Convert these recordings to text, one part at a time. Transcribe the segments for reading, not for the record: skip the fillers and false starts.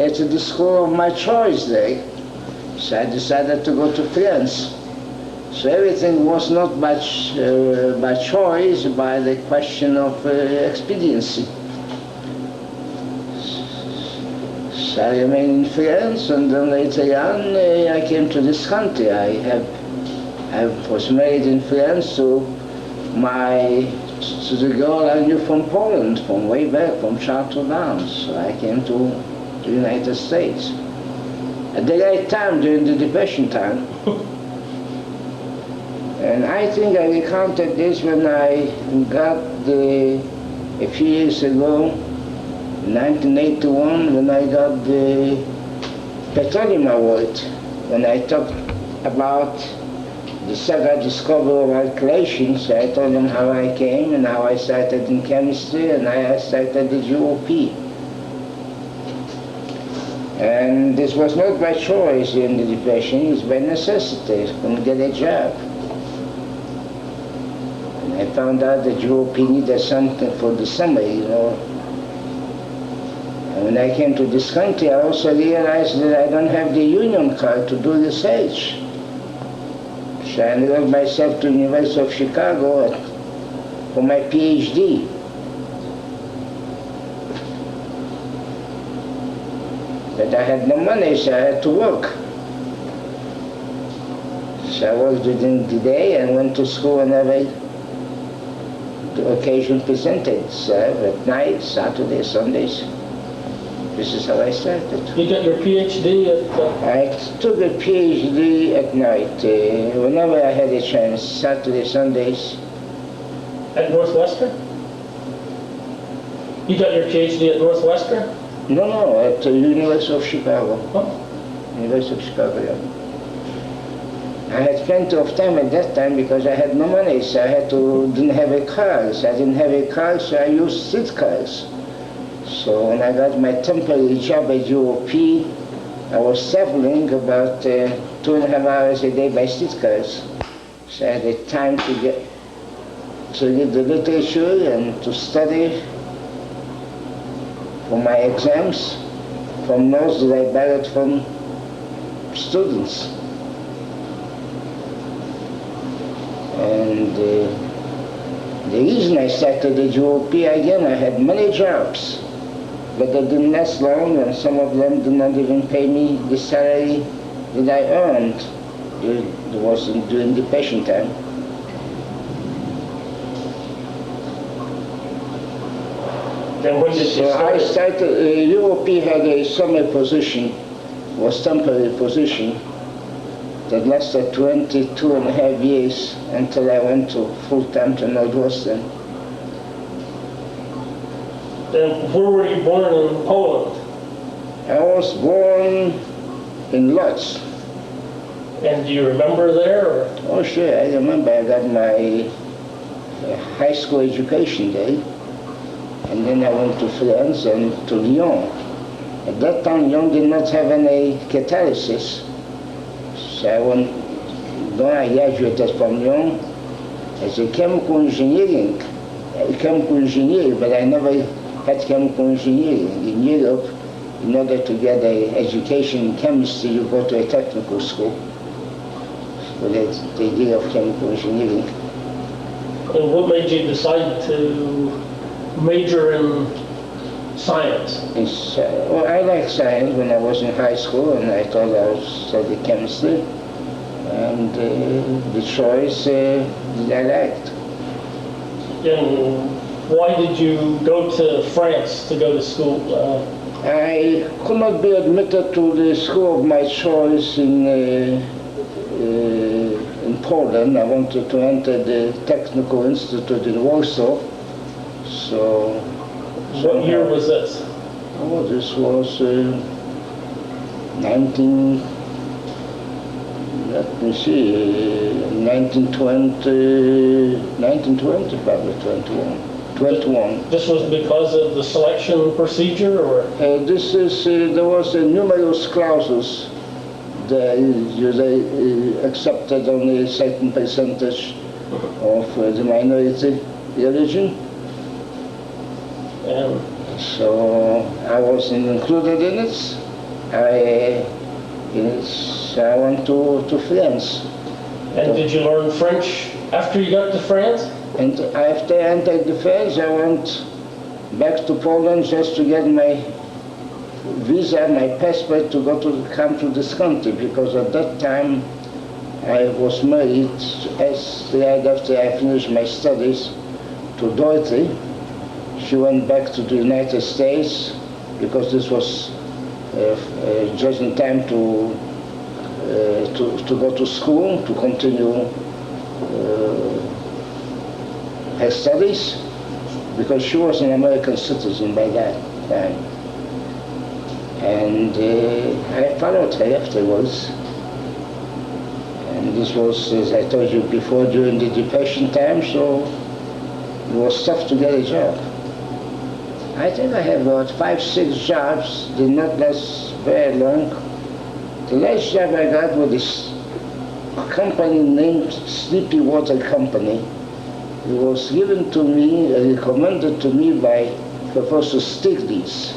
get to the school of my choice there. So I decided to go to France. So everything was not by choice, by the question of expediency. So I remained in France, and then later on I came to this country. I was married in France to the girl I knew from Poland, from way back, from Charter Downs. So I came to the United States at the right time, during the Depression time. And I think I recounted this when I got a few years ago, 1981, when I got the Petroleum Award, when I talked about the circa discovery of alkylations. I told them how I came and how I started in chemistry and how I started the GOP. And this was not by choice in the Depression, it was by necessity. I couldn't get a job. And I found out that GOP needed something for the summer, you know. And when I came to this country, I also realized that I don't have the union card to do research. So I enrolled myself to the University of Chicago for my PhD. But I had no money, so I had to work. So I worked during the day and went to school whenever the occasion presented. So at night, Saturdays, Sundays. This is how I started. You got your PhD at... I took a PhD at night, whenever I had a chance, Saturday, Sundays. At Northwestern? You got your PhD at Northwestern? No, at the University of Chicago. Oh. University of Chicago, yeah. I had plenty of time at that time because I had no money, so I didn't have a car. So I didn't have a car, so I used streetcars. So when I got my temporary job at UOP, I was traveling about 2.5 hours a day by streetcars. So I had the time to read the literature and to study for my exams from notes that I borrowed from students. And the reason I started the UOP, again, I had many jobs, but they didn't last long, and some of them did not even pay me the salary that I earned. It was during the Depression time. Then when did you start? I started, UOP had a summer position, was temporary position, that lasted 22.5 years until I went to full-time to Northwestern. Then where were you born in Poland? I was born in Lodz. And do you remember there? Or? Oh sure, I remember I got my high school education there. And then I went to France and to Lyon. At that time, Lyon did not have any catalysis. So I graduated from Lyon as a chemical engineer, but I never had chemical engineering. In Europe, in order to get an education in chemistry, you go to a technical school. So that's the idea of chemical engineering. And what made you decide to major in science? Well, I liked science when I was in high school, and I thought I would study chemistry. And the choice that I liked. And why did you go to France to go to school? I could not be admitted to the school of my choice in Poland. I wanted to enter the Technical Institute in Warsaw. So what year was this? Oh, this was 1920, probably 21. This was because of the selection procedure, or? There was a numerous clauses that they accepted only a certain percentage of the minority religion. And so I wasn't included in it, I went to France. And did you learn French after you got to France? And after I entered the France, I went back to Poland just to get my visa, my passport to come to this country, because at that time I was married right after I finished my studies to Dorothy. She went back to the United States because this was just in time to go to school, to continue her studies, because she was an American citizen by that time. And I followed her afterwards. And this was, as I told you before, during the Depression time, so it was tough to get a job. I think I had about 5, 6 jobs, did not last very long. The last job I got with this company named Sleepy Water Company. It was given to me, recommended to me by Professor Stiglitz,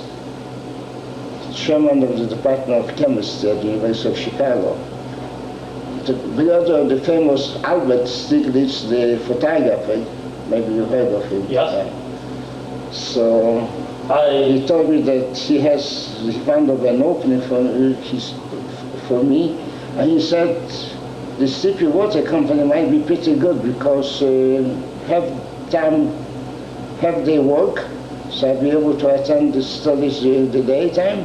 chairman of the Department of Chemistry at the University of Chicago. The brother of the famous Albert Stiglitz, the photographer, maybe you heard of him. Yes. So he told me that he found of an opening for me, and he said the Sleepy Water Company might be pretty good because half day work, so I'd be able to attend the studies during the daytime.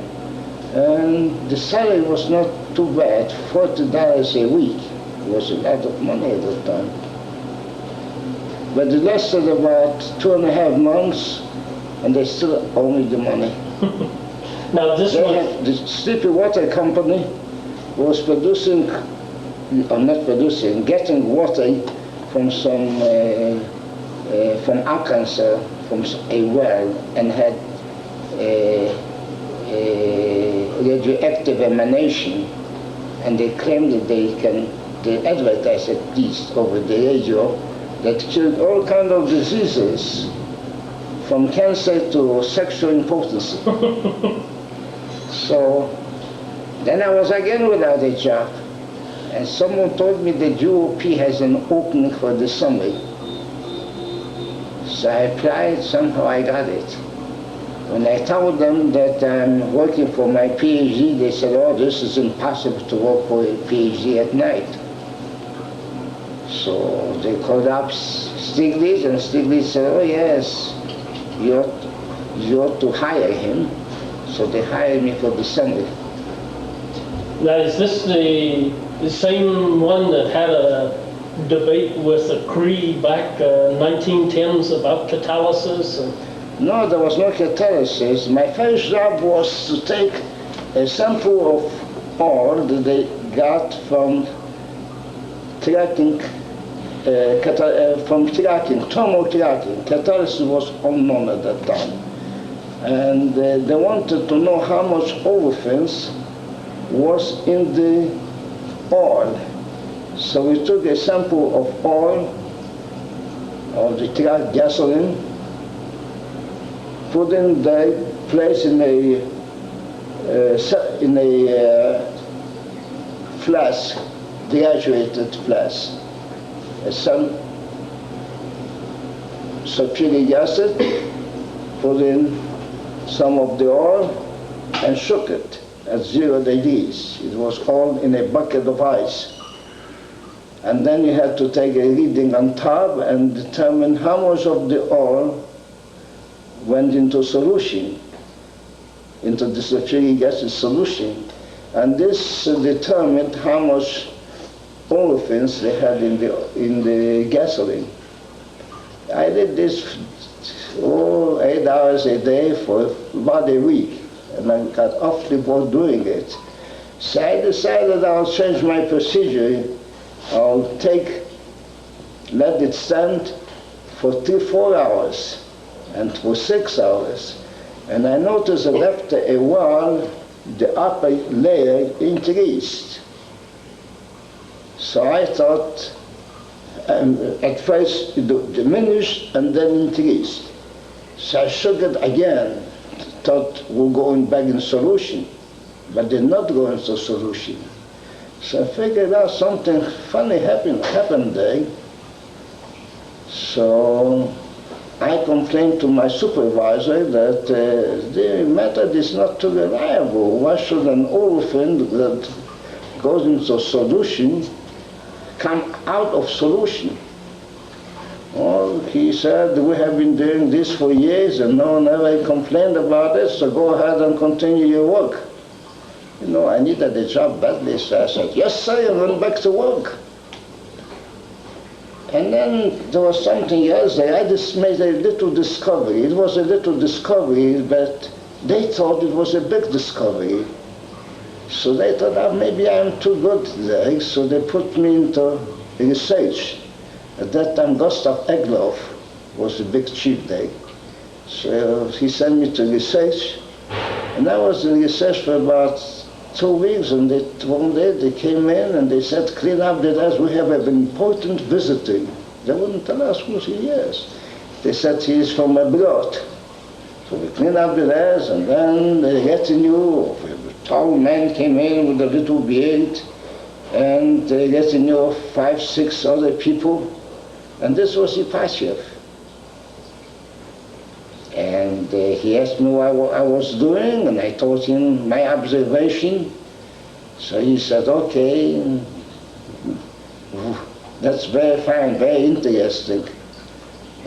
And the salary was not too bad, $40 a week. It was a lot of money at the time. But it lasted about 2.5 months, and they still owe me the money. Now the Sleepy Water Company was getting water from from Arkansas, from a well, and had radioactive emanation, and they claimed that they advertised at least over the radio that killed all kinds of diseases, from cancer to sexual impotency. So then I was again without a job, and someone told me the UOP has an opening for the summer. So I applied, somehow I got it. When I told them that I'm working for my PhD, they said, oh, this is impossible to work for a PhD at night. So they called up Stiglitz, and Stiglitz said, oh yes, you ought to hire him. So they hired me for the summer. Now, is this the same one that had a debate with the Cree back 1910s about catalysis? No, there was no catalysis. My first job was to take a sample of ore that they got from thermocracking. Catalysis was unknown at that time. And they wanted to know how much olefins was in the oil. So we took a sample of oil, of the gasoline, put in the place in a flask, graduated flask, some sulfuric acid, put in some of the oil, and shook it at 0 degrees. It was all in a bucket of ice. And then you had to take a reading on top and determine how much of the oil went into solution, into the sulfuric acid solution. And this determined how much olefins they had in the gasoline. I did this 8 hours a day for about a week, and I got awfully bored doing it. So I decided I'll change my procedure. I'll let it stand for 3-4 hours and for 6 hours. And I noticed that after a while, the upper layer increased. So I thought, at first it diminished and then increased. So I shook it again, thought we're going back in solution. but did not go into solution. So I figured out something funny happened there. So I complained to my supervisor that the method is not too reliable. Why should an olefin that goes into solution come out of solution? Well, he said, we have been doing this for years and no one ever complained about it, so go ahead and continue your work. You know, I needed a job badly, so I said, yes sir, and went back to work. And then there was something else there. I just made a little discovery. It was a little discovery, but they thought it was a big discovery. So they thought, oh, maybe I'm too good there, so they put me into research. At that time, Gustav Egloff was the big chief there. So he sent me to research, and I was in research for about 2 weeks, and one day they came in and they said, clean up the desk, we have an important visitor. They wouldn't tell us who he is. They said he is from abroad. So we cleaned up the desk, and then the retinue of a tall man came in with a little beard, and the retinue of 5, 6 other people, and this was Ipatiev. And he asked me what I was doing, and I told him my observation. So he said, okay, that's very fine, very interesting.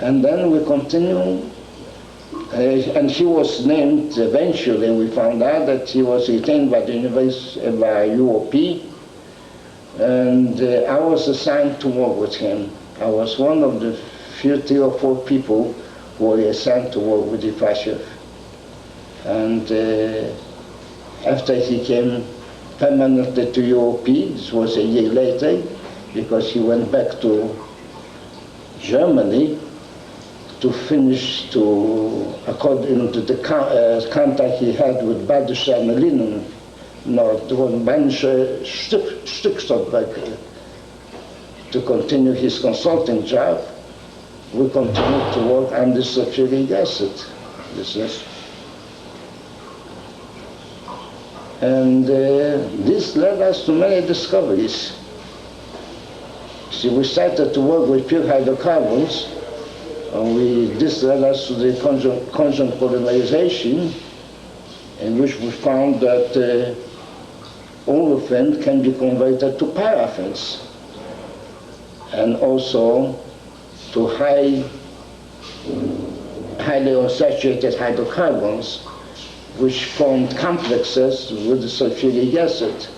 And then we continued, and he was named, eventually we found out that he was retained by the university, by UOP, and I was assigned to work with him. I was one of the few 3 or 4 people who were assigned to work with Ipatiev. And after he came permanently to UOP, this was a year later, because he went back to Germany to finish according to the contract he had with Badischer and Linen, the one Badischer Stückstockwerk, to continue his consulting job. We continued to work on the sulfuric acid business. And this led us to many discoveries. See, we started to work with pure hydrocarbons, and this led us to the conjunct polymerization, in which we found that olefin can be converted to paraffins, and also to highly unsaturated hydrocarbons, which formed complexes with the sulfuric acid.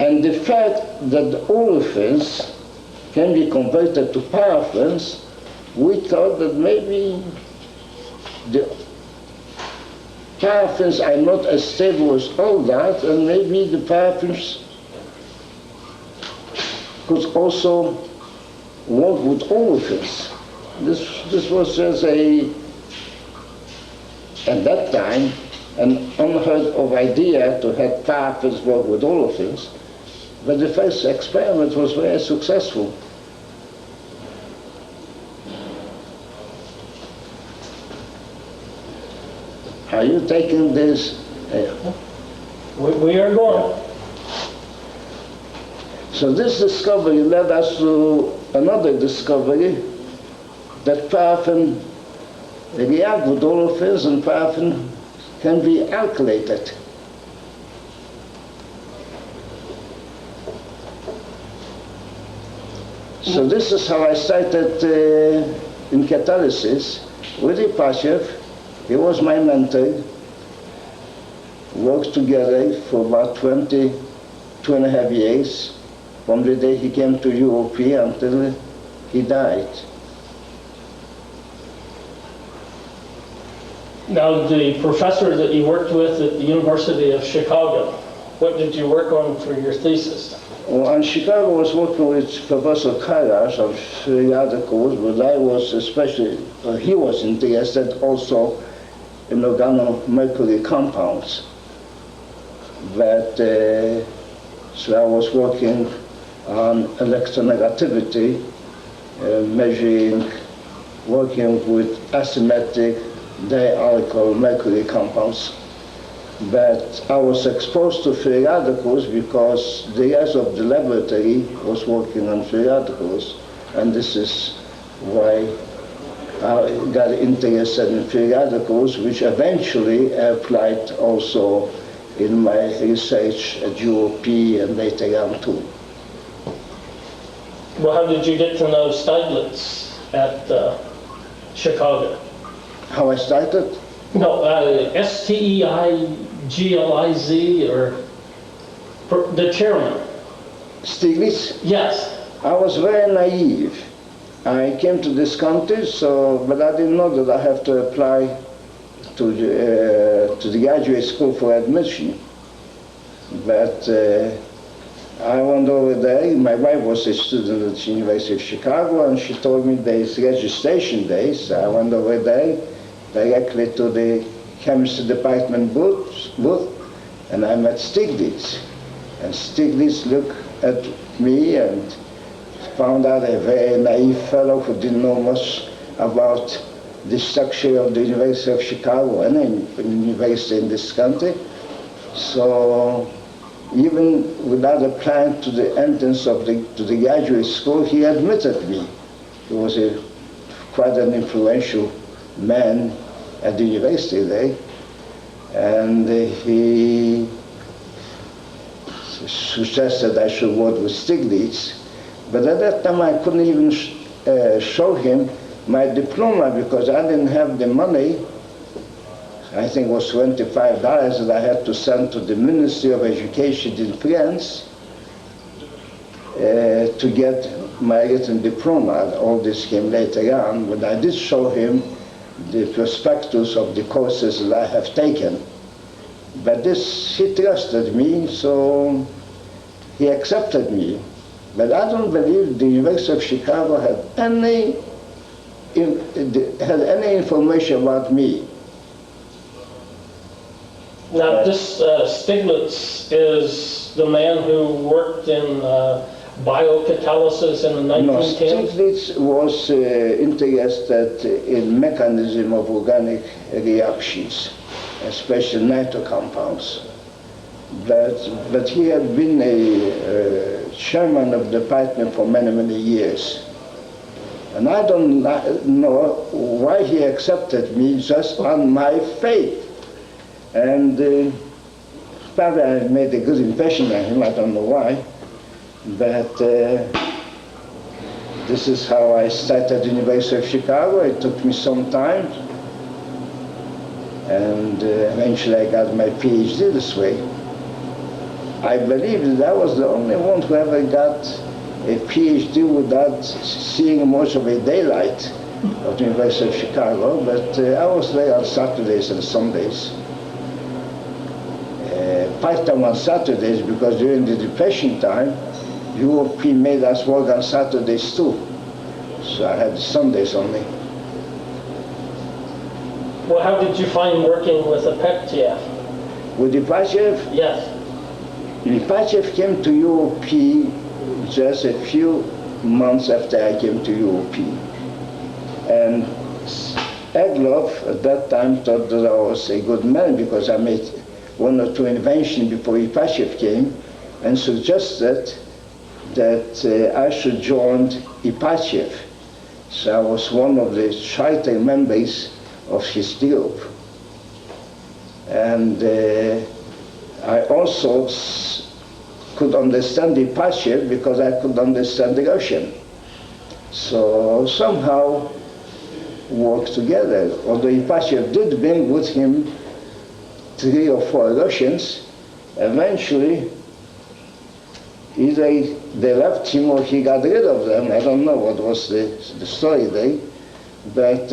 And the fact that the olefins can be converted to paraffins, we thought that maybe the paraffins are not as stable as all that, and maybe the paraffins could also work with olefins. This was just at that time, an unheard of idea to have paraffins work with olefins, but the first experiment was very successful. Are you taking this? We are going. So this discovery led us to another discovery, that paraffin react with olefins, and paraffin can be alkylated. So this is how I started in Catalysis with Ipatiev. He was my mentor. Worked together for about 22.5 years, from the day he came to UOP until he died. Now, the professor that you worked with at the University of Chicago, what did you work on for your thesis? Well, in Chicago, I was working with Professor Kairas of 3 articles, but I was especially, he was interested also in organomercury compounds. But, so I was working on electronegativity, working with asymmetric They are called mercury compounds. But I was exposed to free radicals because the rest of the laboratory was working on free radicals, and this is why I got interested in free radicals, which eventually applied also in my research at UOP and later on too. Well, how did you get to know Stieglitz at Chicago? How I started? No, Steigliz, or the chairman. Stiglitz? Yes. I was very naive. I came to this country, but I didn't know that I have to apply to the graduate school for admission. But I went over there. My wife was a student at the University of Chicago, and she told me there's registration days. I went over there directly to the chemistry department booth, and I met Stiglitz. And Stiglitz looked at me and found out a very naive fellow who didn't know much about the structure of the University of Chicago, any university in this country. So even without applying to the entrance to the graduate school, he admitted me. He was quite an influential man at the university there, and he suggested I should work with Stiglitz. But at that time I couldn't even show him my diploma because I didn't have the money. I think it was $25 that I had to send to the Ministry of Education in France to get my written diploma. All this came later on, but I did show him the prospectus of the courses that I have taken. But he trusted me, so he accepted me. But I don't believe the University of Chicago had any information about me. Now, this Stieglitz is the man who worked in biocatalysis in the 1910s? No, Stiglitz was interested in mechanism of organic reactions, especially nitro compounds. But he had been a chairman of the department for many, many years. And I don't know why he accepted me just on my faith. And probably I made a good impression on him, I don't know why. But this is how I started at the University of Chicago. It took me some time. And eventually I got my PhD this way. I believe that I was the only one who ever got a PhD without seeing much of a daylight of the University of Chicago, but I was there on Saturdays and Sundays. Part-time on Saturdays because during the Depression time, UOP made us work on Saturdays too. So I had Sundays only. Well, how did you find working with Ipatiev? With Ipatiev? Yes. Ipatiev came to UOP just a few months after I came to UOP. And Egloff at that time thought that I was a good man because I made one or two inventions before Ipatiev came, and suggested that I should join Ipatiev. So I was one of the charter members of his group. And I also could understand Ipatiev because I could understand the Russian. So somehow worked together. Although Ipatiev did bring with him 3 or 4 Russians, eventually either they left him or he got rid of them. I don't know what was the story there. But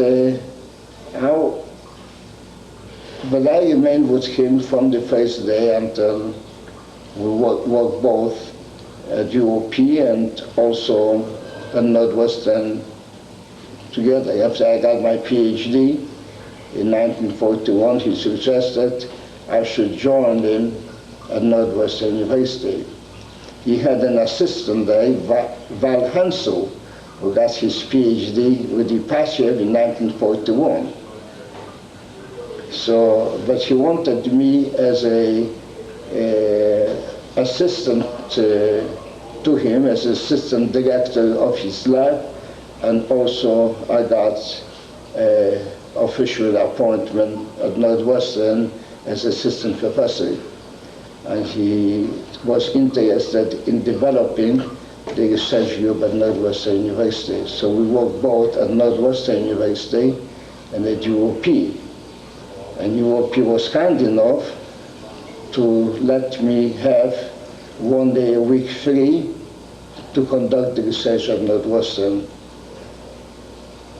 I remained with him from the first day until we worked both at UOP and also at Northwestern together. After I got my PhD in 1941, he suggested I should join him at Northwestern University. He had an assistant there, Val Hansel, who got his PhD with Ipatiev in 1941. So, but he wanted me as a assistant to him, as assistant director of his lab, and also I got official appointment at Northwestern as assistant professor. And he was interested in developing the research group at Northwestern University. So we worked both at Northwestern University and at UOP. And UOP was kind enough to let me have 1 day a week free to conduct the research at Northwestern,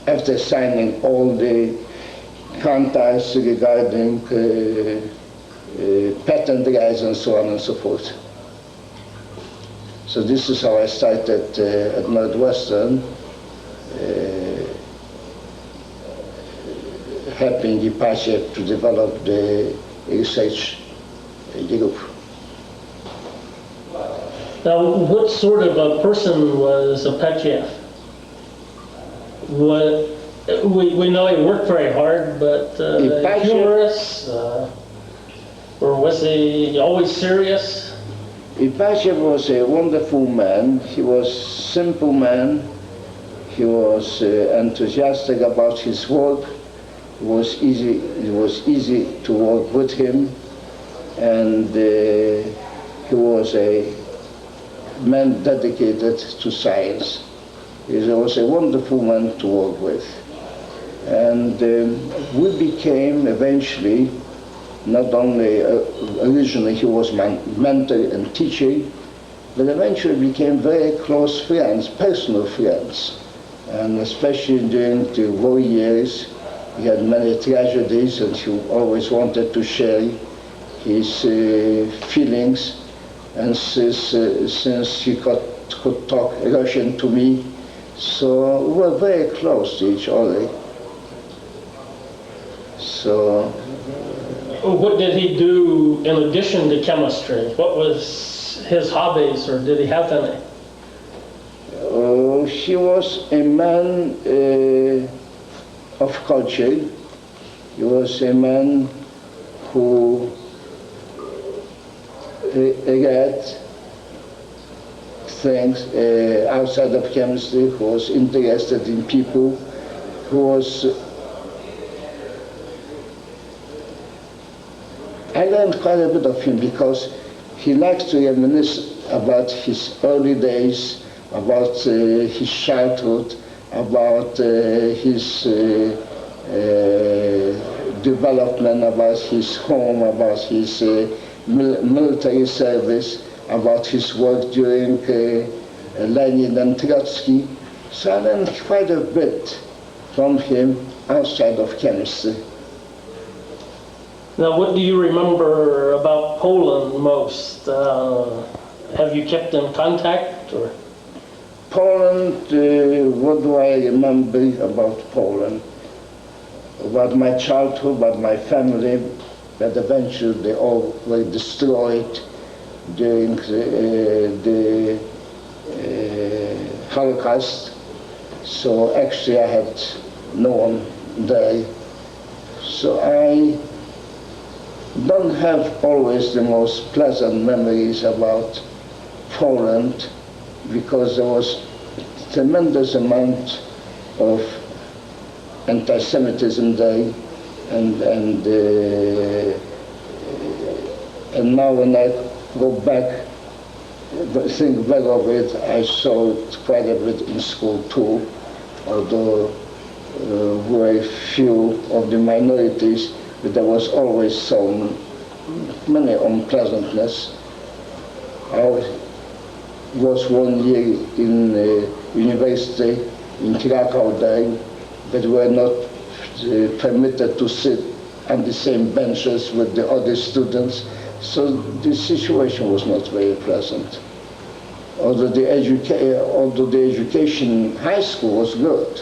after signing all the contracts regarding patent rights and so on and so forth. So this is how I started at Northwestern, helping the project to develop the research group. Now, what sort of a person was Apachev? We know he worked very hard, but humorous, or was he always serious? Apachev was a wonderful man. He was a simple man. He was enthusiastic about his work. It was easy to work with him, and he was a man dedicated to science. He was a wonderful man to work with. And we became eventually, not only originally he was my mentor and teacher, but eventually became very close friends, personal friends. And especially during the war years, he had many tragedies, and he always wanted to share his feelings. And since he could talk Russian to me, so we were very close to each other. So, what did he do in addition to chemistry? What was his hobbies, or did he have any? He was a man of culture. He was a man who read things outside of chemistry, who was interested in people, who was... I learned quite a bit of him because he likes to reminisce about his early days, about his childhood, about his development, about his home, about his military service, about his work during Lenin and Trotsky. So I learned quite a bit from him outside of chemistry. Now, what do you remember about Poland most? Have you kept in contact, or? Poland, what do I remember about Poland? About my childhood, about my family, but eventually they all were destroyed during the Holocaust. So actually I had no one there. So I don't have always the most pleasant memories about Poland, because there was a tremendous amount of anti-Semitism there, and now when I go back, think back of it, I saw it quite a bit in school too, although very few of the minorities, but there was always so many unpleasantness. I was 1 year in university in Krakow there, but were not permitted to sit on the same benches with the other students, so the situation was not very pleasant. Although the education in high school was good.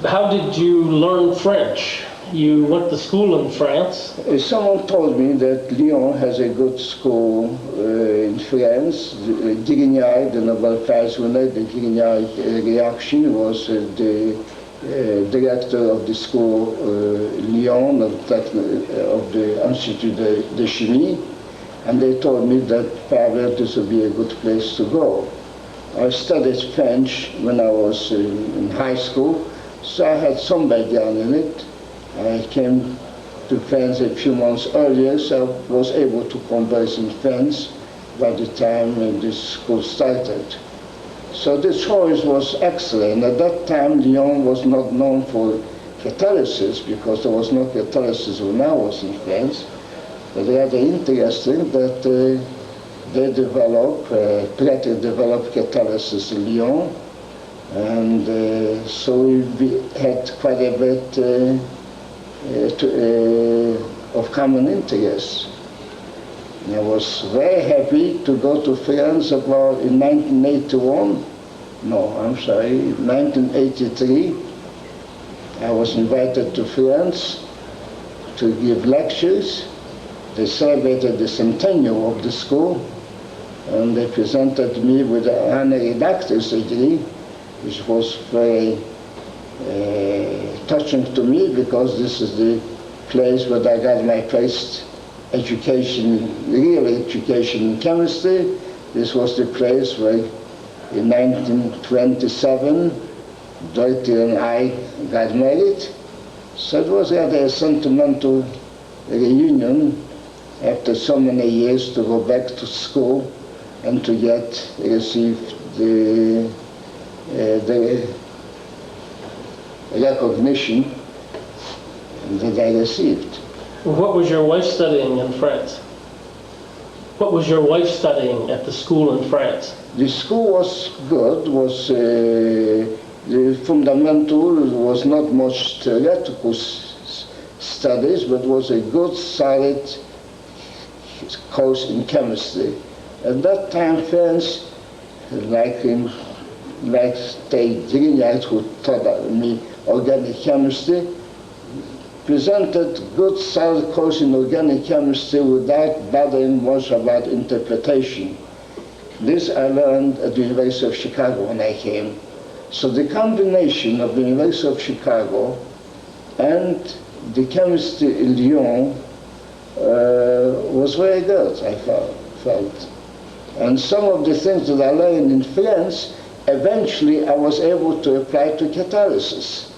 How did you learn French? You went to school in France. Someone told me that Lyon has a good school in France. Grignard, the Nobel Prize winner, the Grignard reaction was the director of the school Lyon, of the Institut de Chimie, and they told me that probably this would be a good place to go. I studied French when I was in high school, so I had some background in it. I came to France a few months earlier, so I was able to converse in French by the time this school started. So this choice was excellent. At that time, Lyon was not known for catalysis because there was no catalysis when I was in France. But rather interesting that they Pratt developed catalysis in Lyon, and so we had quite a bit of common interests. And I was very happy to go to France about in 1981. No, I'm sorry, 1983. I was invited to France to give lectures. They celebrated the centennial of the school, and they presented me with an honorary doctor's degree, which was very touching to me because this is the place where I got my first education, real education in chemistry. This was the place where in 1927 Dorothy and I got married. So it was rather a sentimental reunion after so many years to go back to school and to receive the recognition that I received. What was your wife studying in France? What was your wife studying at the school in France? The school was good, the fundamental was not much theoretical studies, but was a good, solid course in chemistry. At that time, France, like Grignard, who taught me organic chemistry, presented good, solid course in organic chemistry without bothering much about interpretation. This I learned at the University of Chicago when I came. So the combination of the University of Chicago and the chemistry in Lyon was very good, I felt. And some of the things that I learned in France, eventually I was able to apply to catalysis.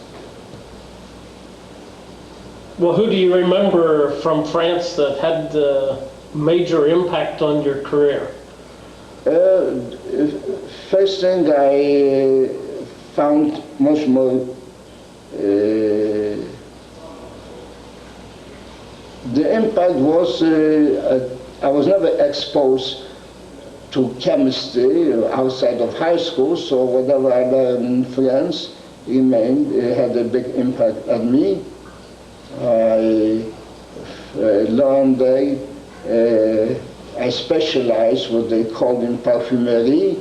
Well, who do you remember from France that had a major impact on your career? First thing I found much more the impact was I was never exposed to chemistry outside of high school, so whatever I learned in France had a big impact on me. I learned I specialized what they call in parfumerie,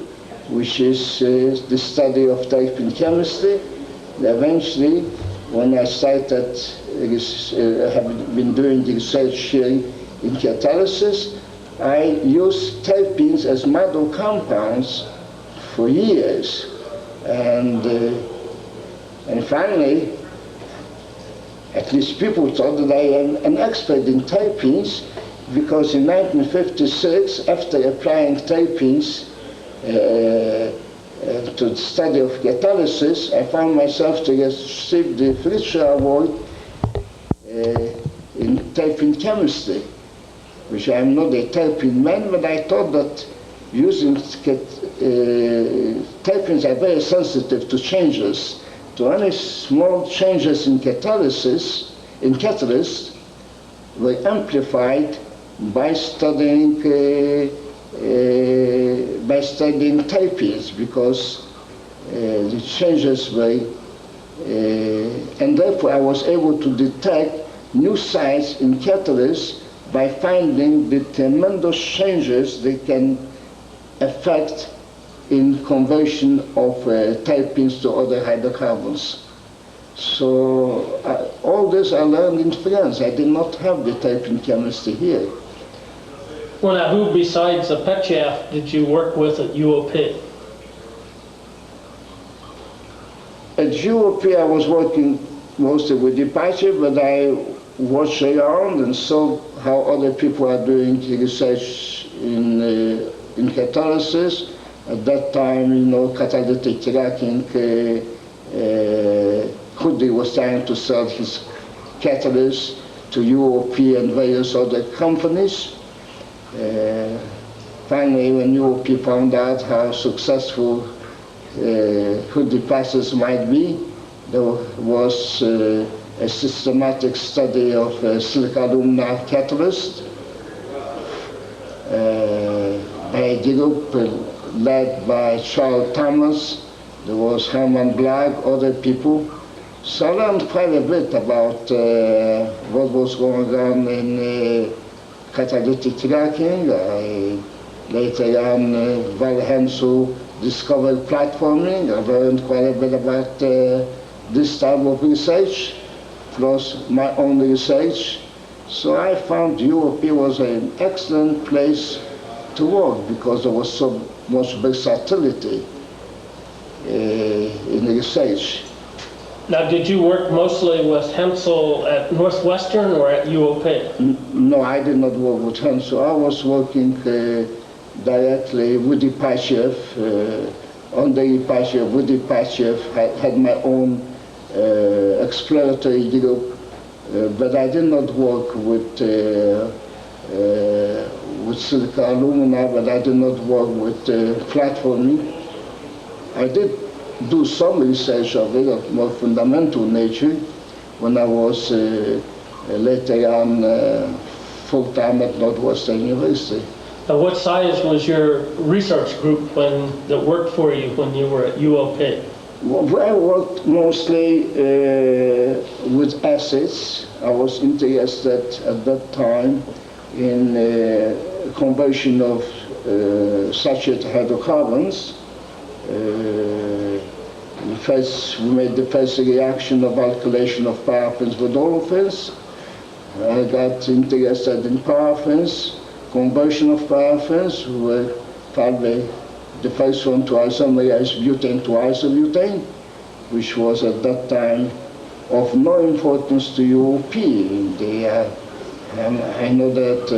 which is the study of terpene chemistry. And eventually, when I started, have been doing the research here in catalysis, I used terpenes as model compounds for years, and finally, at least people thought that I am an expert in terpenes, because in 1956, after applying terpenes to the study of catalysis, I found myself to receive the Fritzer Award in terpene chemistry, which I am not a terpene man, but I thought that using terpenes are very sensitive to changes. To any small changes in catalyst were amplified by studying terpenes, because the changes were, and therefore I was able to detect new sites in catalysts by finding the tremendous changes they can affect in conversion of terpenes to other hydrocarbons. So all this I learned in France. I did not have the terpene chemistry here. Well, now, who besides Petyav did you work with at UOP? At UOP I was working mostly with departure, but I watched around and saw how other people are doing research in catalysis. At that time, catalytic cracking, Hoodie was trying to sell his catalyst to UOP and various other companies. Finally, when UOP found out how successful Hoodie process might be, there was a systematic study of silica alumina catalyst by a group led by Charles Thomas. There was Hermann Pines, other people. So I learned quite a bit about what was going on in catalytic cracking. Later on, Valhenso discovered platforming. I learned quite a bit about this type of research, plus my own research. So I found UOP was an excellent place to work because there was so much versatility in research. Now, did you work mostly with Hensel at Northwestern or at UOP? No, I did not work with Hensel. I was working directly with Ipatchev. Under Ipatchev, with Ipatchev, I had my own exploratory group, but I did not work with silica alumina, but I did not work with platforming. I did do some research of it, of more fundamental nature, when I was later on full-time at Northwestern University. Now, what size was your research group that worked for you when you were at UOP? Well, I worked mostly with acids. I was interested at that time in conversion of saturated hydrocarbons. We made the first reaction of alkylation of paraffins with olefins. I got interested in paraffins, conversion of paraffins. We were probably the first one to isomerize butane to isobutane, which was at that time of no importance to UOP. I know that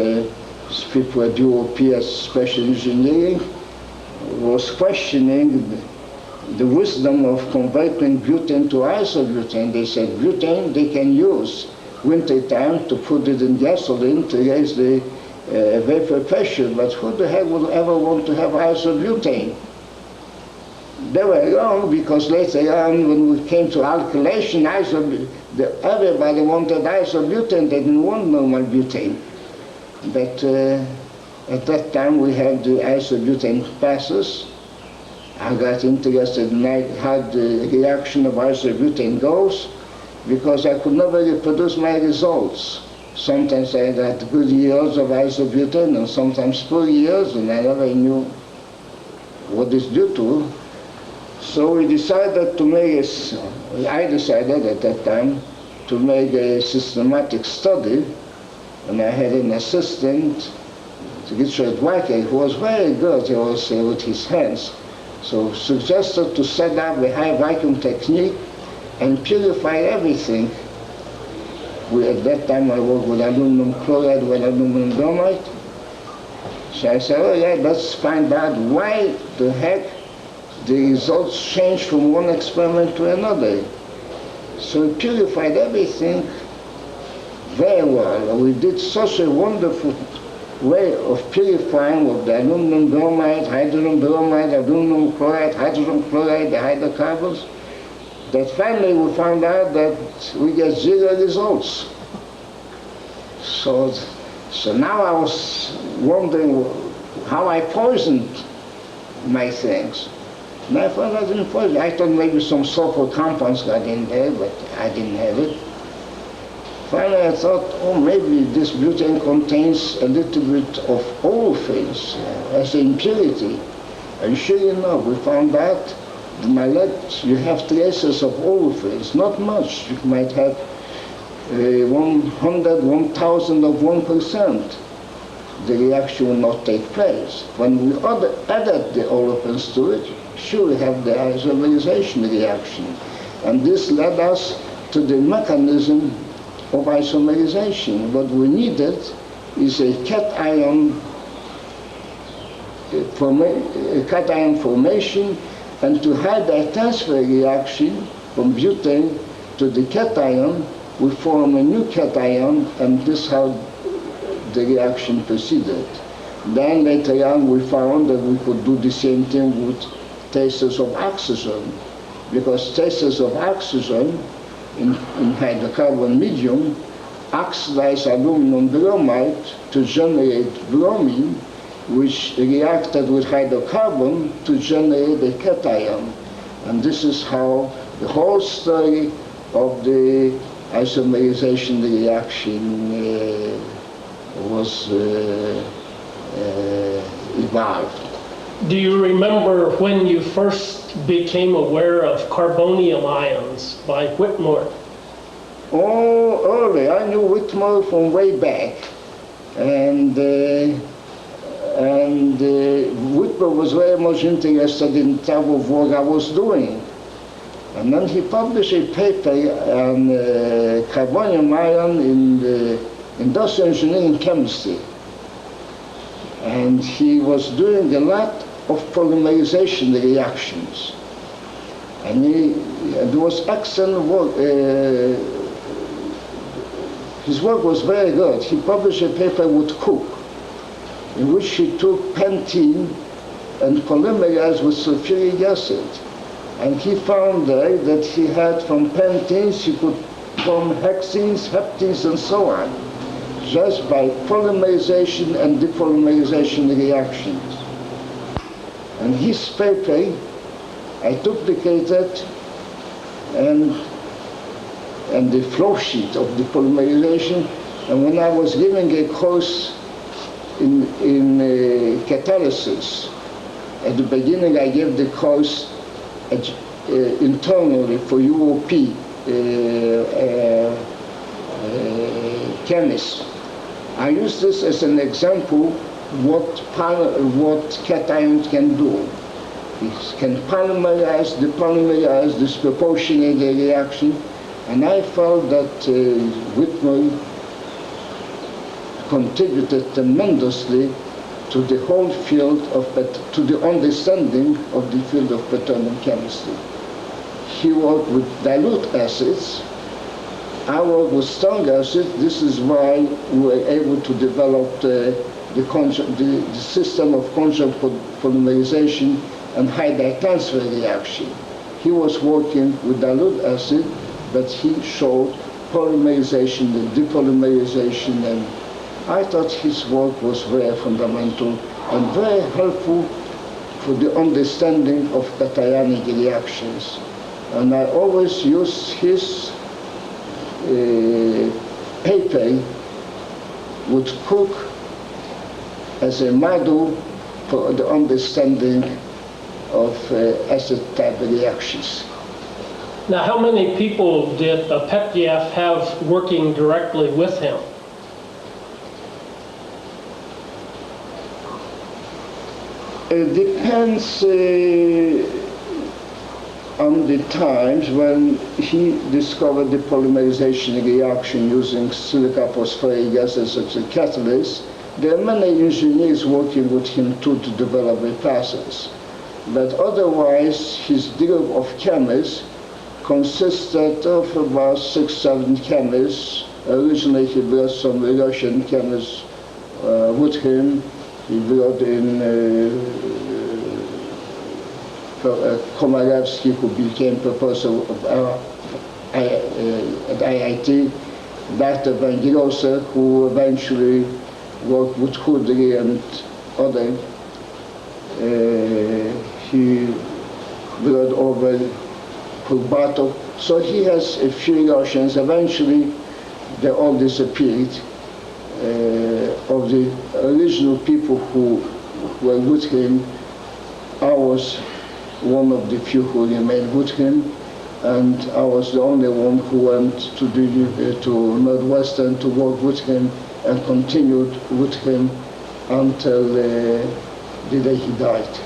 people at UOP as special engineering was questioning the wisdom of converting butane to isobutane. They said butane they can use winter time to put it in gasoline to raise the vapor pressure, but who the heck would ever want to have isobutane? They were wrong, because later on when we came to alkylation, everybody wanted isobutane, they didn't want normal butane. But at that time we had the isobutane process. I got interested in how the reaction of isobutane goes, because I could never reproduce my results. Sometimes I got good yields of isobutane and sometimes poor yields, and I never knew what is due to. So we decided to make I decided at that time to make a systematic study, and I had an assistant, Richard Wacker, who was very good. He was with his hands. So suggested to set up a high vacuum technique and purify everything. At that time I worked with aluminum chloride, with aluminum bromide. So I said, oh yeah, let's find out why the heck the results changed from one experiment to another. So we purified everything very well. We did such a wonderful way of purifying with the aluminum bromide, hydrogen bromide, aluminum chloride, hydrogen chloride, the hydrocarbons, that finally we found out that we get zero results. So now I was wondering how I poisoned my things. And I found I didn't poison. I thought maybe some sulfur compounds got in there, but I didn't have it. Finally I thought, oh, maybe this butane contains a little bit of olefins as an impurity. And sure enough, we found out in my lab you have traces of olefins, not much. You might have 100, 1,000 of 1%. The reaction will not take place. When we added the olefins to it, sure we have the isomerization reaction. And this led us to the mechanism of isomerization. What we needed is a cation formation, and to have that transfer reaction from butane to the cation, we form a new cation, and this is how the reaction proceeded. Then later on we found that we could do the same thing with traces of oxygen, because traces of oxygen in hydrocarbon medium oxidize aluminum bromide to generate bromine, which reacted with hydrocarbon to generate a cation. And this is how the whole story of the isomerization reaction was evolved. Do you remember when you first became aware of carbonyl ions by Whitmore? Oh, early. I knew Whitmore from way back. And Whitmore was very much interested in the type of work I was doing. And then he published a paper on carbonyl ion in the industrial engineering chemistry. And he was doing a lot of polymerization reactions. And there was excellent work. His work was very good. He published a paper with Cook, in which he took pentene and polymerized with sulfuric acid. And he found there that he had from pentenes, he could form hexenes, heptenes, and so on, just by polymerization and depolymerization reactions. And his paper, I duplicated and the flow sheet of depolymerization. And when I was giving a course in catalysis, at the beginning I gave the course internally for UOP chemists. I use this as an example what cations can do. It can polymerize, depolymerize, disproportionate the reaction, and I felt that Whitmore contributed tremendously to the whole field to the understanding of the field of petroleum chemistry. He worked with dilute acids. I worked with strong acids. This is why we were able to develop the system of conjugate polymerization and high-dye transfer reaction. He was working with dilute acid, but he showed polymerization and depolymerization, and I thought his work was very fundamental and very helpful for the understanding of cationic reactions. And I always use his paper with Cook as a model for the understanding of acid-type reactions. Now, how many people did Petyav have working directly with him? It depends on the times when he discovered the polymerization reaction using silica phosphoric acid as a catalyst. There are many engineers working with him too to develop a process. But otherwise, his group of chemists consisted of about 6-7 chemists. Originally, he brought some Russian chemists with him. He brought in Komarevsky, who became professor at IIT, Dr. Van Grosser, who eventually worked with Khudri and others. He brought over Kurbatov. So he has a few Russians. Eventually, they all disappeared. Of the original people who were with him, I was one of the few who remained with him, and I was the only one who went to Northwestern to work with him and continued with him until the day he died.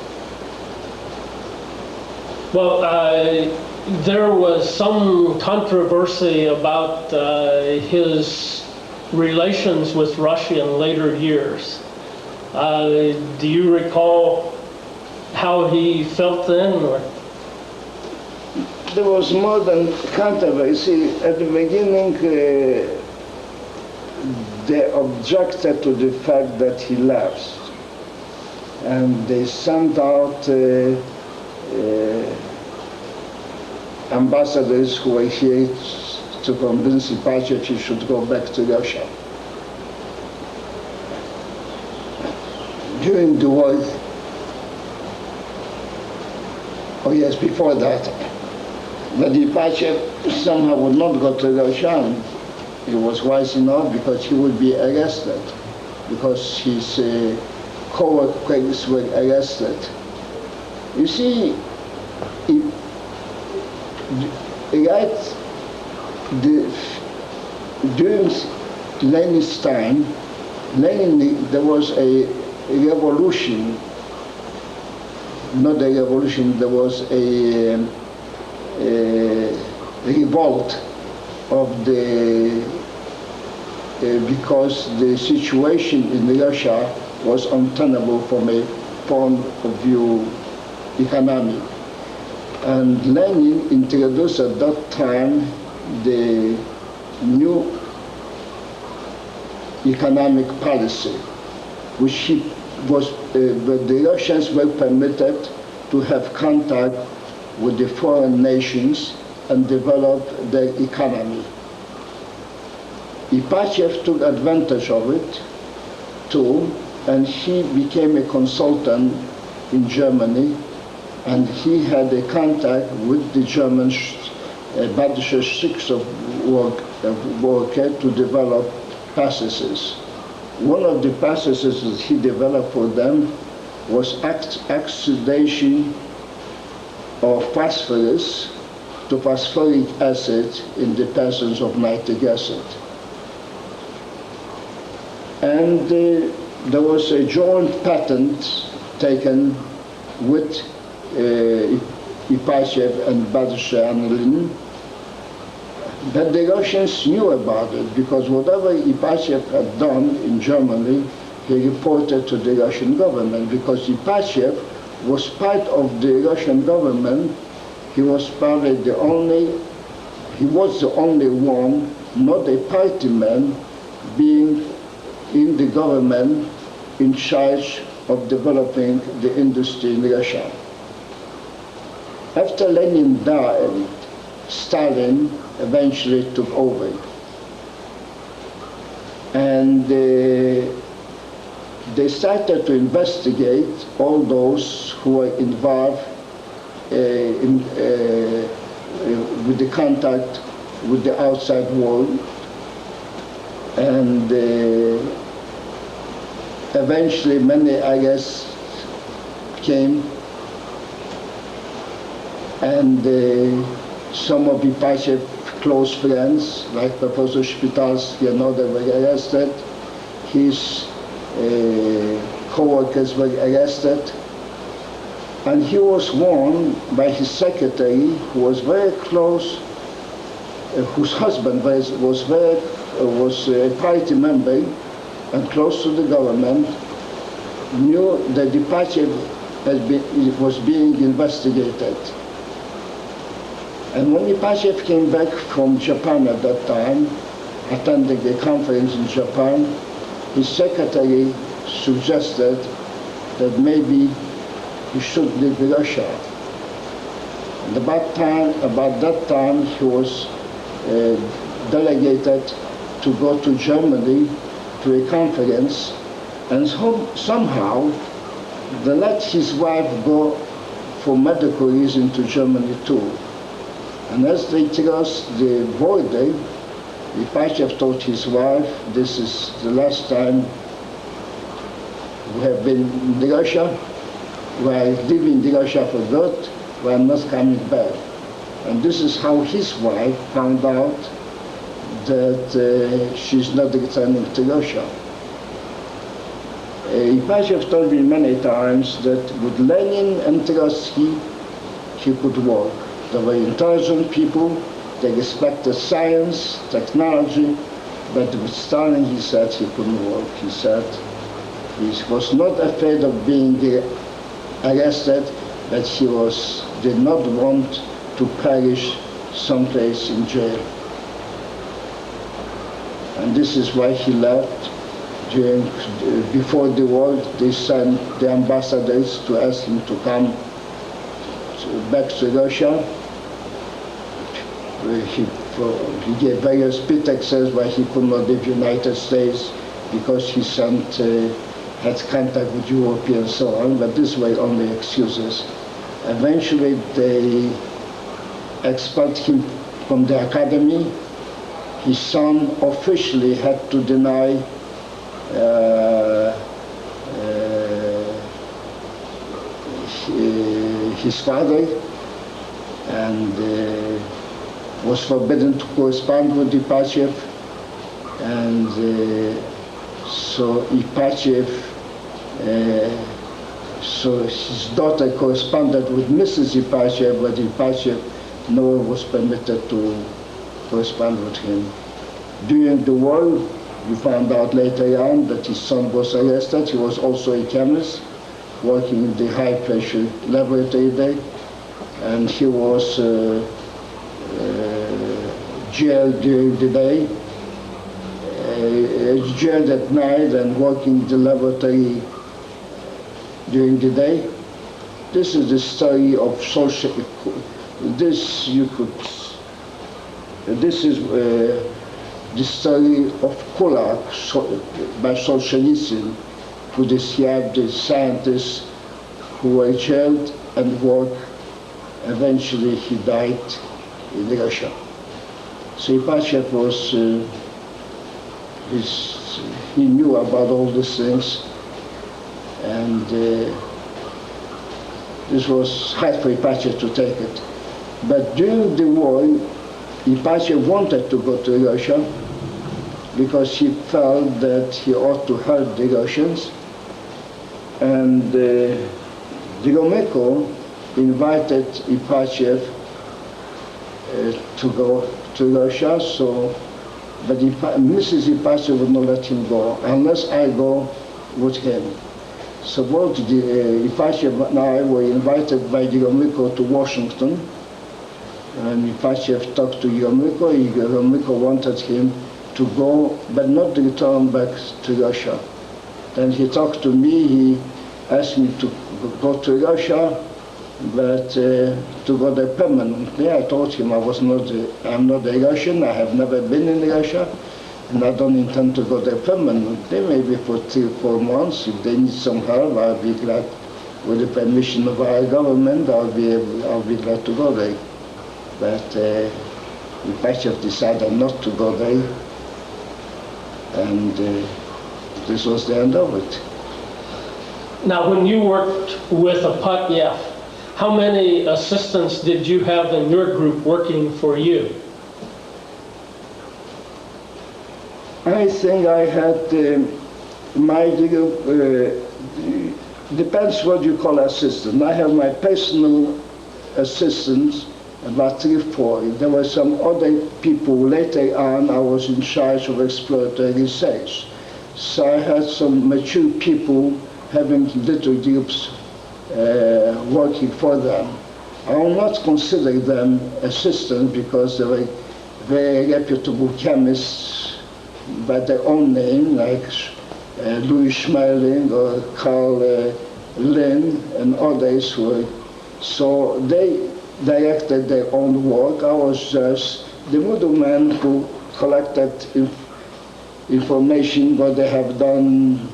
Well, there was some controversy about his relations with Russia in later years. Do you recall how he felt then? Or? There was more than controversy. At the beginning, they objected to the fact that he left. And they sent out ambassadors who were here to convince Ipatiev he should go back to Russia. During the war, oh yes, before that, but Ipatiev somehow would not go to Russia. He was wise enough because he would be arrested, because his co-workers were arrested. You see, during Lenin's time, there was a revolution, not a revolution, there was a revolt of because the situation in Russia was untenable from a point of view economic. And Lenin introduced at that time the new economic policy, which he was, but the Russians were permitted to have contact with the foreign nations and develop their economy. Ipatiev took advantage of it too, and he became a consultant in Germany, and he had a contact with the German Badische Six of worker to develop processes. One of the processes that he developed for them was oxidation of phosphorus to phosphoric acid in the presence of nitric acid. And there was a joint patent taken with Ipatiev and Badische and Lenin, but the Russians knew about it, because whatever Ipatiev had done in Germany, he reported to the Russian government, because Ipatiev was part of the Russian government. He was probably the only one, not a party man, being in the government in charge of developing the industry in Russia. After Lenin died, Stalin eventually took over. And they started to investigate all those who were involved with the contact with the outside world. And eventually many arrests came, and some of Ipatiev's close friends, like Professor Spitalski and others, were arrested. His co-workers were arrested, and he was warned by his secretary, who was very close, whose husband was a party member and close to the government, knew that Ipatiev was being investigated. And when Ipatiev came back from Japan at that time, attending a conference in Japan, his secretary suggested that maybe he should leave Russia. And about that time, he was delegated to go to Germany to a conference, and somehow they let his wife go for medical reasons to Germany too. And as they crossed the border, Ipatiev told his wife, "This is the last time we have been in Russia. We are leaving Russia for good. We are not coming back." And this is how his wife found out that she's not returning to Russia. Ipatiev told me many times that with Lenin and Trotsky, he could work. They were intelligent people. They respected science, technology. But with Stalin, he said he couldn't work. He said he was not afraid of being arrested, but he did not want to perish someplace in jail. And this is why he left. Before the war, they sent the ambassadors to ask him to come back to Russia. He gave various pretexts why he could not leave the United States, because his son had contact with Europeans and so on, but these were only excuses. Eventually they expelled him from the academy. His son officially had to deny his father, and was forbidden to correspond with Ipatiev, and so Ipatiev, so his daughter corresponded with Mrs. Ipatiev, but Ipatiev, no one was permitted to correspond with him. During the war, we found out later on that his son was arrested. He was also a chemist, working in the high-pressure laboratory there, and he was jailed during the day, jailed at night, and working in the laboratory during the day. This is the story of social. This is the story of Kulak by Solzhenitsyn, who described the scientists who were jailed and worked. Eventually, he died in Russia. So Ipatiev was, he knew about all these things, and this was hard for Ipatiev to take it. But during the war, Ipatiev wanted to go to Russia because he felt that he ought to help the Russians, and Gromyko invited Ipatiev to go to Russia, but Mrs. Ipatiev would not let him go unless I go with him. So both Ipatiev and I were invited by Gromyko to Washington, and Ipatiev talked to Gromyko. Gromyko wanted him to go, but not return back to Russia. Then he talked to me. He asked me to go to Russia, but to go there permanently. I told him I'm not a Russian. I have never been in Russia, and I don't intend to go there permanently. Maybe for 3 or 4 months. If they need some help, I'll be glad. With the permission of our government, I'll be glad to go there. But Ipatiev decided not to go there, and this was the end of it. Now, when you worked with Ipatiev, how many assistants did you have in your group working for you? I think I had my group, depends what you call assistant. I have my personal assistants, about 3 or 4. There were some other people. Later on, I was in charge of exploratory research. So I had some mature people having little groups working for them. I will not consider them assistants because they were very reputable chemists by their own name, like Louis Schmeling or Carl Lynn and others were. So they directed their own work. I was just the middleman who collected information, what they have done,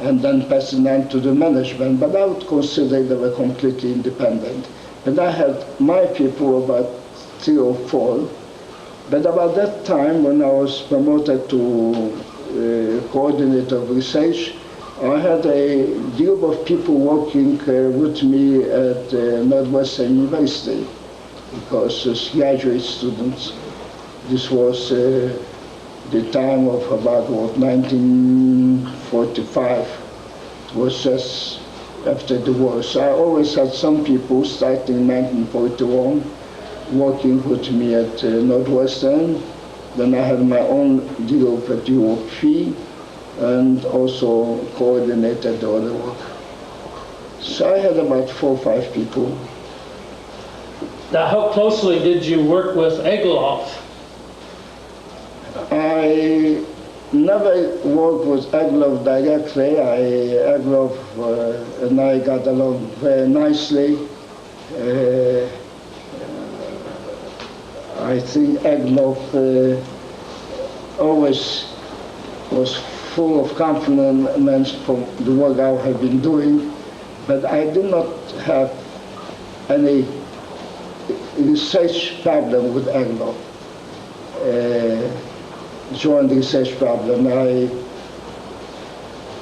and then passed it on to the management. But I would consider they were completely independent. And I had my people, about 3 or 4. But about that time, when I was promoted to coordinator of research, I had a group of people working with me at Northwestern University, because as graduate students, this was the time of about 1945. It was just after the war. So I always had some people starting in 1941 working with me at Northwestern. Then I had my own group at UOP and also coordinated the other work. So I had about 4 or 5 people. Now, how closely did you work with Egloff? I never worked with Egloff directly. Egloff and I got along very nicely. I think Egloff always was full of compliments for the work I have been doing, but I did not have any research problem with Egloff. Joint research problem. I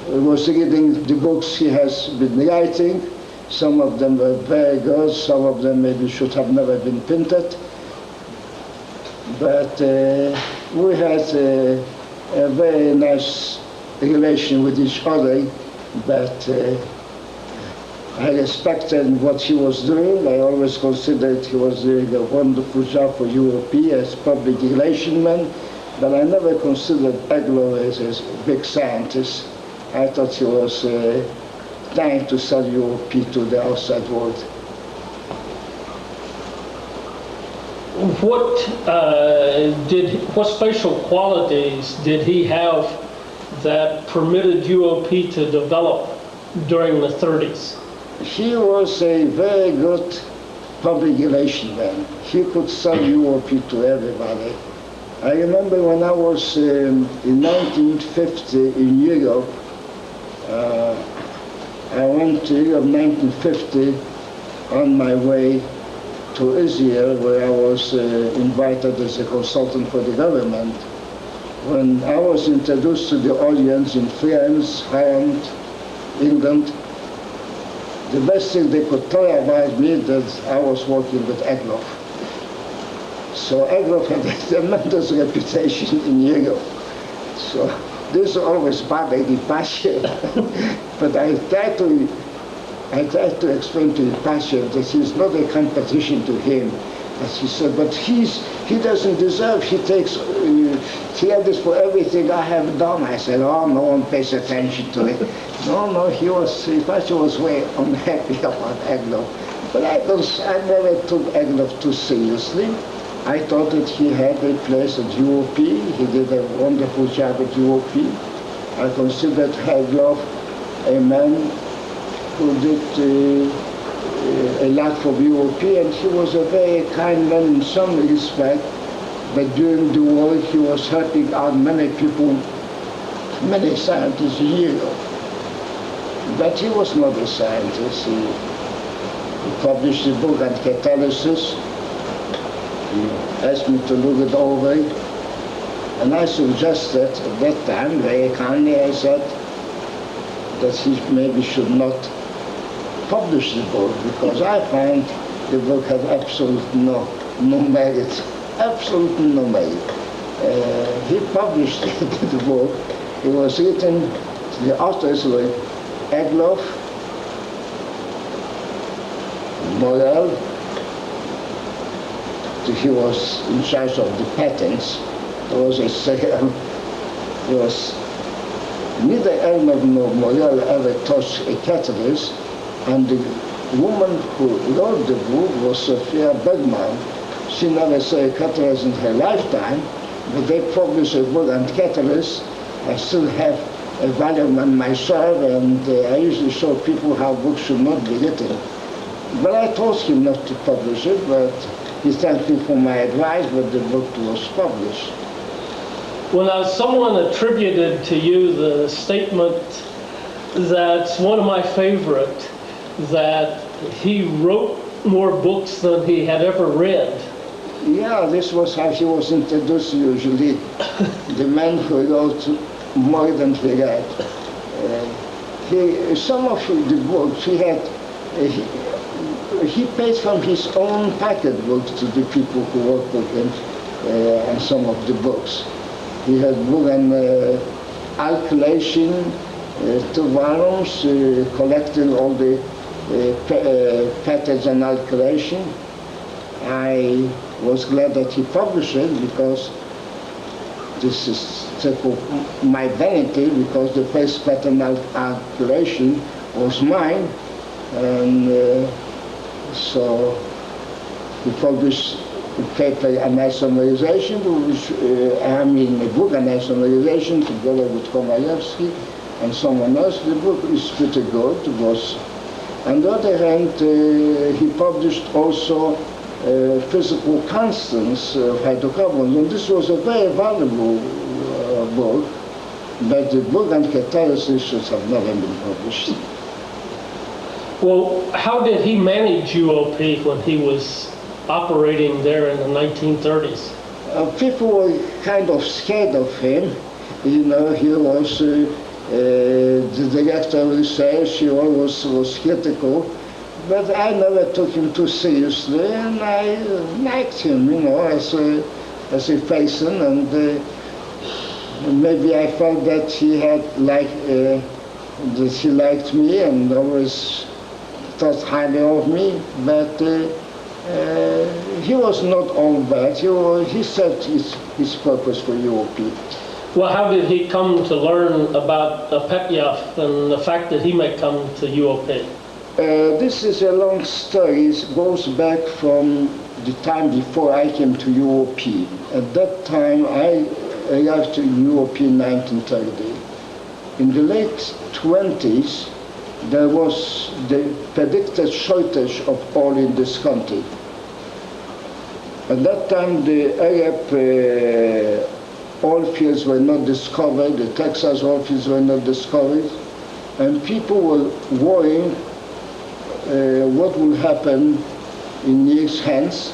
was reading the books he has been writing. Some of them were very good, some of them maybe should have never been printed. But we had a very nice relation with each other, but I respected what he was doing. I always considered he was doing a wonderful job for UOP as public relation man, but I never considered Egloff as a big scientist. I thought he was trying to sell UOP to the outside world. What special qualities did he have that permitted UOP to develop during the 30s? He was a very good public relation man. He could sell UOP to everybody. I remember when I was in 1950 in Europe, I went to Europe 1950 on my way to Israel, where I was invited as a consultant for the government. When I was introduced to the audience in France, Holland, England, the best thing they could tell about me that I was working with Egloff. So Egloff had a tremendous reputation in Europe. So this always bothered Pasha. But I tried to explain to Pasha that he's not a competition to him. As he said, but he doesn't deserve, he takes credit for everything I have done. I said, oh, no one pays attention to it. No, Pasha was very unhappy about Egloff. But I never took Egloff too seriously. I thought that he had a place at UOP. He did a wonderful job at UOP. I considered Egloff a man who did a lot for UOP, and he was a very kind man in some respect, but during the war he was helping out many people, many scientists in Europe. But he was not a scientist. He published a book on catalysis. He asked me to look it over, and I suggested at that time, very kindly, I said that he maybe should not publish the book, because I find the book had absolutely no merit, absolutely no merit. He published the book. It was written, the authors were Egloff, Morel, he was in charge of the patents. There was neither Egloff nor Morel ever touched a catalyst, and the woman who wrote the book was Sophia Bergman. She never saw a catalyst in her lifetime, but they published a book on catalysts. I still have a volume on myself, and I usually show people how books should not be written. But I told him not to publish it, but he thanked me for my advice, but the book was published. Well, now, someone attributed to you the statement that's one of my favorite, that he wrote more books than he had ever read. Yeah, this was how he was introduced usually. The man who wrote more than he read. Some of the books he paid from his own pocketbook to the people who worked with him on some of the books. He had book on alkylation, 2 volumes, collecting all the patents on alkylation. I was glad that he published it, because this is sort of my vanity, because the first pattern calculation was mine, and so he published a paper on nationalization, which, a book on nationalization together with Komayevsky and someone else. The book is pretty good. It was, on the other hand, he published also physical constants of hydrocarbons, and this was a very valuable book, but the book on catalysis should have never been published. Well, how did he manage UOP when he was operating there in the 1930s? People were kind of scared of him. You know, he was the director of research. He always was critical, but I never took him too seriously, and I liked him, you know, as a person, and maybe I felt that he had that he liked me and always thought highly of me, but he was not all bad. He served his purpose for UOP. Well, how did he come to learn about Petyev and the fact that he might come to UOP? This is a long story. It goes back from the time before I came to UOP. At that time, I arrived to UOP in 1930. In the late 20s, there was the predicted shortage of oil in this country. At that time, the Arab oil fields were not discovered, the Texas oil fields were not discovered, and people were worrying what will happen in years hence,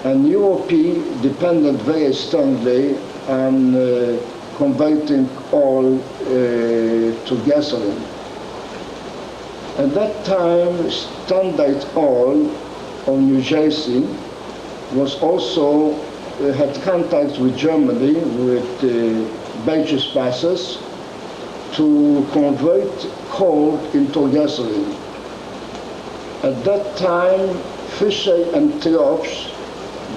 and UOP depended very strongly on converting oil to gasoline. At that time, Standard Oil of New Jersey was also had contact with Germany, with Belgian passes, to convert coal into gasoline. At that time, Fisher and Tropsch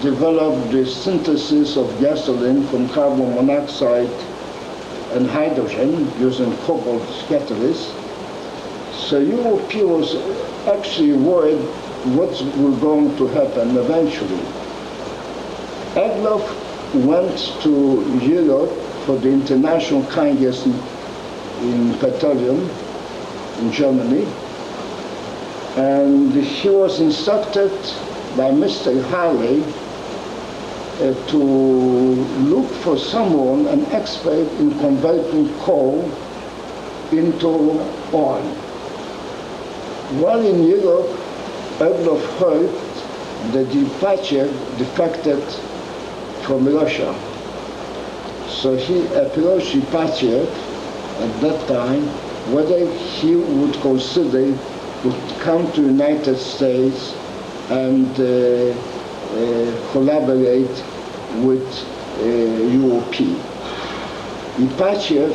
developed the synthesis of gasoline from carbon monoxide and hydrogen using cobalt catalyst. So UOP was actually worried what's going to happen eventually. Egloff went to Europe for the International Congress in Petroleum in Germany, and he was instructed by Mr. Harley to look for someone, an expert in converting coal into oil. While in Europe, Egloff heard that the Pachev defected from Russia. So he approached Pachev at that time whether he would consider to come to the United States and collaborate with UOP. Pachev,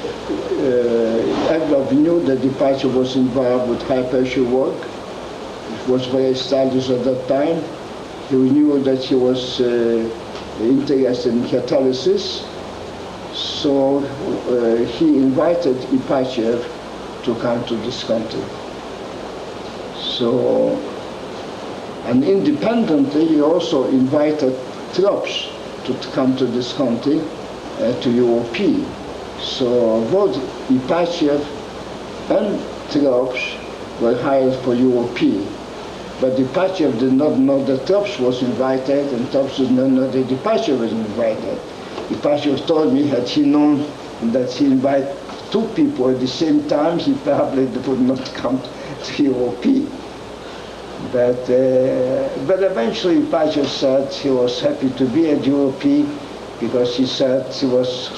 Egloff knew that Pachev was involved with high pressure work. It was very established at that time. He knew that he was interested in catalysis, so he invited Pachev to come to this country. So, and independently, he also invited Tropsch to come to this country, to UOP. So both Pachev and Tropsch were hired for UOP. But Pachev did not know that Tropsch was invited, and Tropsch did not know that Pachev was invited. Pachev told me, had he known that he invited two people at the same time, he probably would not come to UOP. But eventually Pachev said he was happy to be at UOP, because he said he was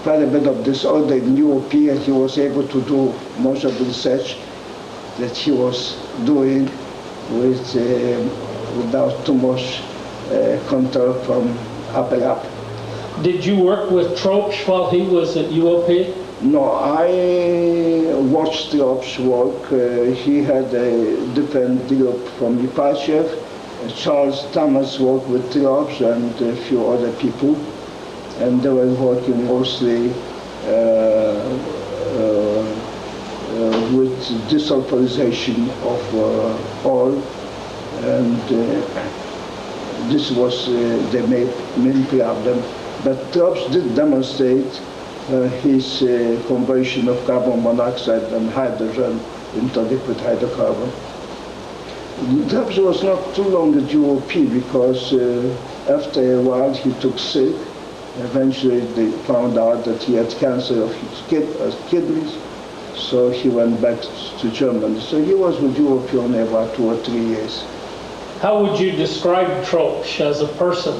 quite a bit of disorder in UOP, and he was able to do most of the research that he was doing without too much control from upper up. Did you work with Tropsch while he was at UOP? No, I watched Tropsch work. He had a different group from Pachev. Charles Thomas worked with Triobs and a few other people, and they were working mostly with desulfurization of oil, and this was the main problem. But Triobs did demonstrate his conversion of carbon monoxide and hydrogen into liquid hydrocarbon. Triobs was not too long at UOP because after a while he took sick. Eventually they found out that he had cancer of his kidneys, so he went back to Germany. So he was with UOP only about 2 or 3 years. How would you describe Tropsch as a person?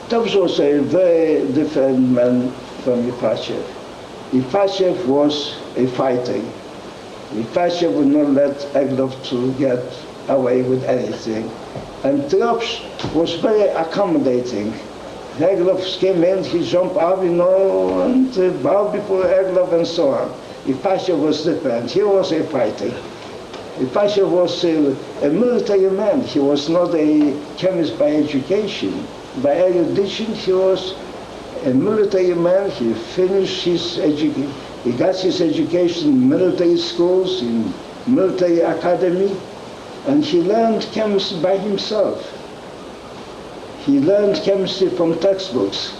Tropsch was a very different man from Ipatchev. Ipatchev was a fighter. Ipatchev would not let Egloff to get away with anything. And Tropsch was very accommodating. Egloff came in, he jumped up, and bowed before Egloff and so on. Ipatchev was different. He was a fighter. Ipatchev was a military man. He was not a chemist by education. By erudition, he was a military man. He finished his education. He got his education in military schools, in military academy, and he learned chemistry by himself. He learned chemistry from textbooks.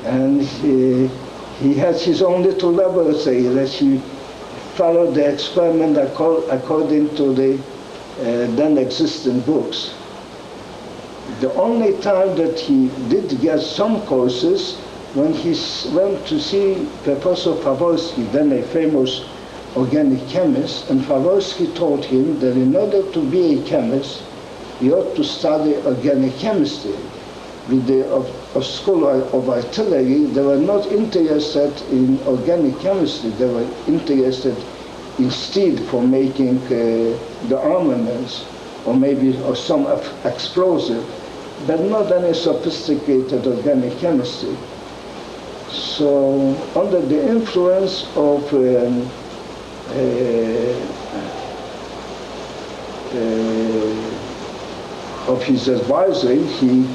And he had his own little laboratory that he followed the experiment according to the then existing books. The only time that he did get some courses when he went to see Professor Favorski, then a famous organic chemist, and Favorski told him that in order to be a chemist, he ought to study organic chemistry. With the School of Artillery, they were not interested in organic chemistry. They were interested in steel for making the armaments, or some explosive, but not any sophisticated organic chemistry. So, under the influence of his advisor, he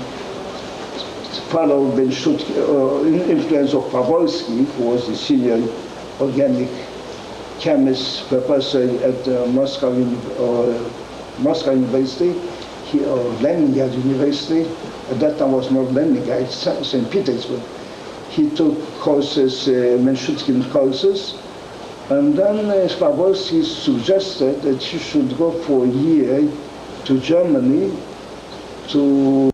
followed the influence of Favorski, who was the senior organic chemist professor at Moscow University, or Leningrad University. At that time was not Leningrad, St. Petersburg. He took courses, Menshutkin courses, and then Favorski suggested that he should go for a year to Germany to